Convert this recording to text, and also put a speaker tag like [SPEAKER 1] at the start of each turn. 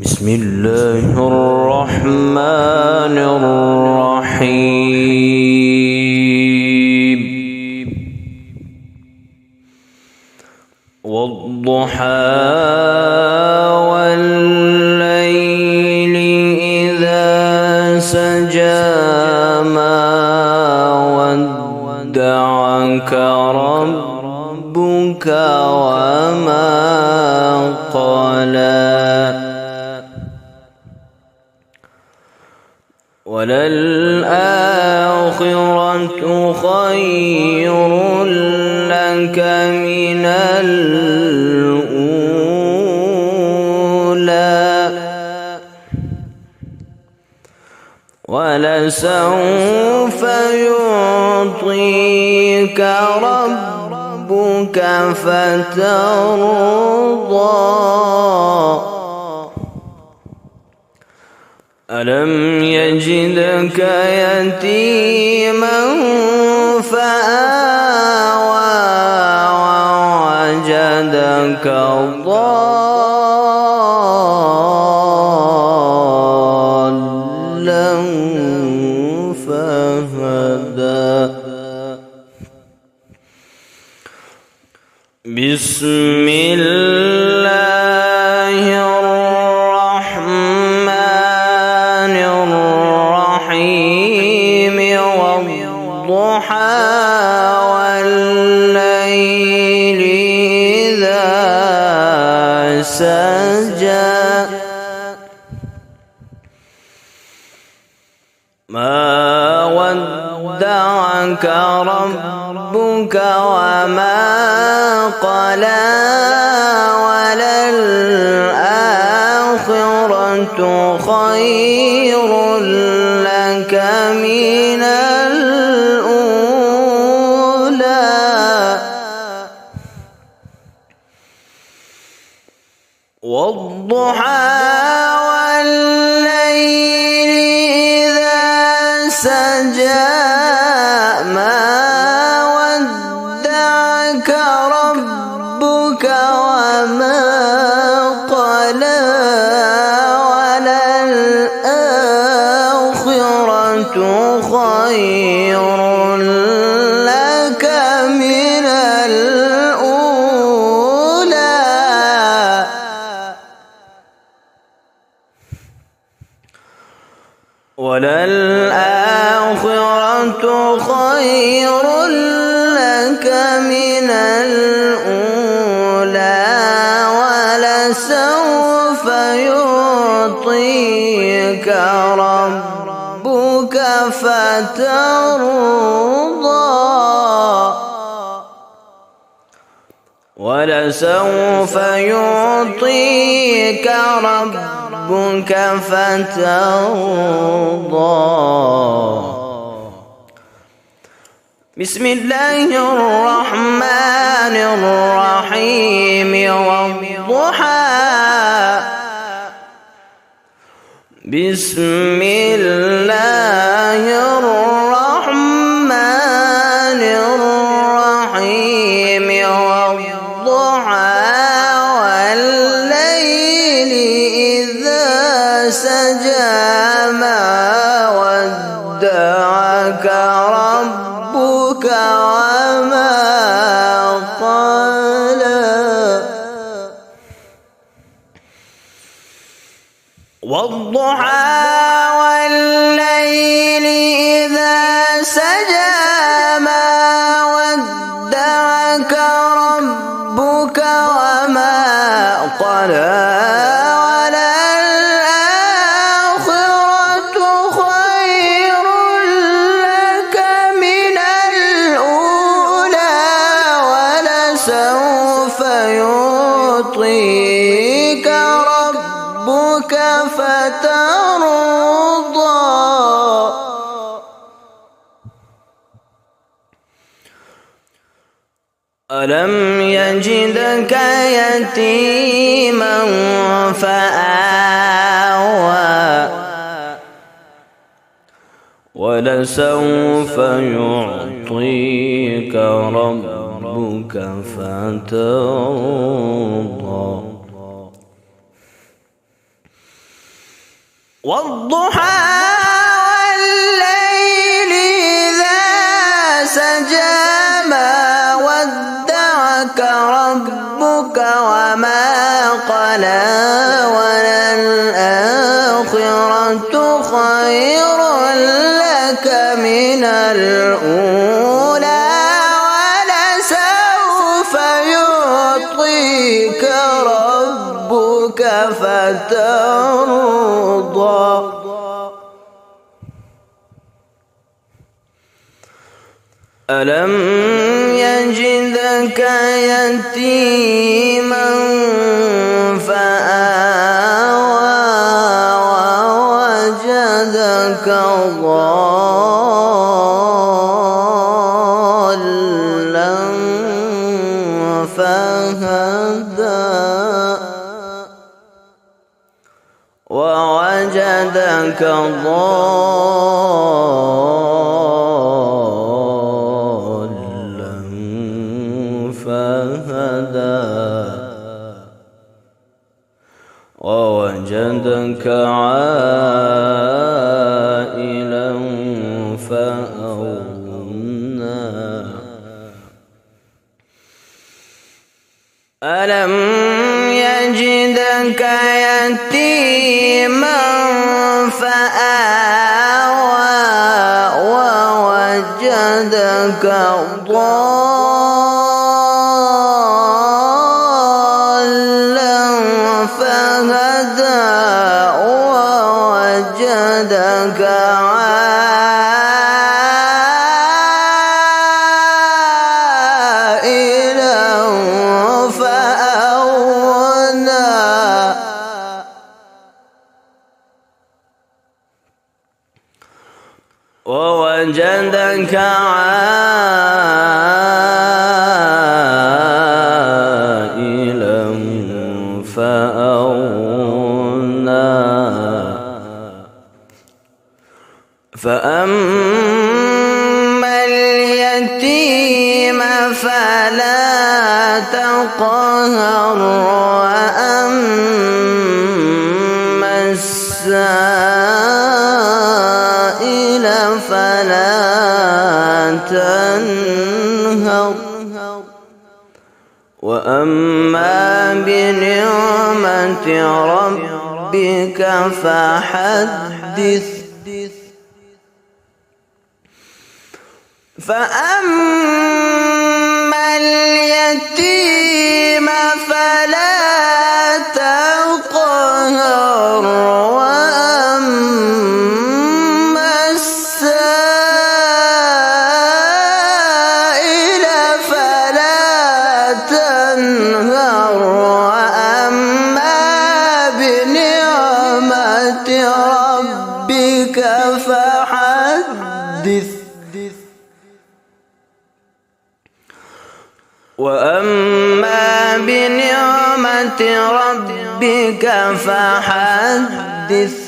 [SPEAKER 1] بسم الله الرحمن الرحيم والضحى والليل إذا سجى ما ودعك ربك وما قلى وللآخرة خير لك من الأولى ولسوف يعطيك ربك فترضى ألم يجدك يتيما فآوى ووجدك ضالا فهدى بسم الله الرحمن الرحيم والضحى والليل إذا سجى ما ودعك ربك وما قلى وللآخرة خير لك من الأولى والضحى والليل إذا سجى ما ودعك ربك وما قلى وللآخرة خير لك من الأولى وللآخرة خير لك من الأولى ولسوف يعطيك ربك فترضى ولسوف يعطيك ربك فترضى بسم الله الرحمن الرحيم والضحى بسم الله الرحمن الرحيم والضحى والليل إذا سجى ما ودعك ربك وما قلى والضحى والليل إذا سجى ما ودعك ربك وما قلى وللآخرة خير لك من الأولى ولسوف يعطيك ربك فترضى ألم يجدك يتيما فآوى ولسوف يعطيك ربك فترضى والضحى والليل إذا سجى ما ودعك ربك وما قلى وللآخرة خير لك من الأولى ولسوف يعطيك ربك فترضى ألم يجدك يتيما فآوى ووجدك ضالا فهدى ووجدك ضالا فهدى ووجدك عائلا فأغنى ألم يجدك يتيما فآوى ووجدك ضالا فهدى ووجدك عائلا فأغنى ووجدك عائلا فأغنى فأما اليتيم فلا تقهر وأما السائل فلا تنهر وأما بنعمة ربك فحدث فأما اليتيم فلا تقهر وأما السائل فلا تنهر وأما بنعمة ربك فحدث وأما بنعمة ربك فحدث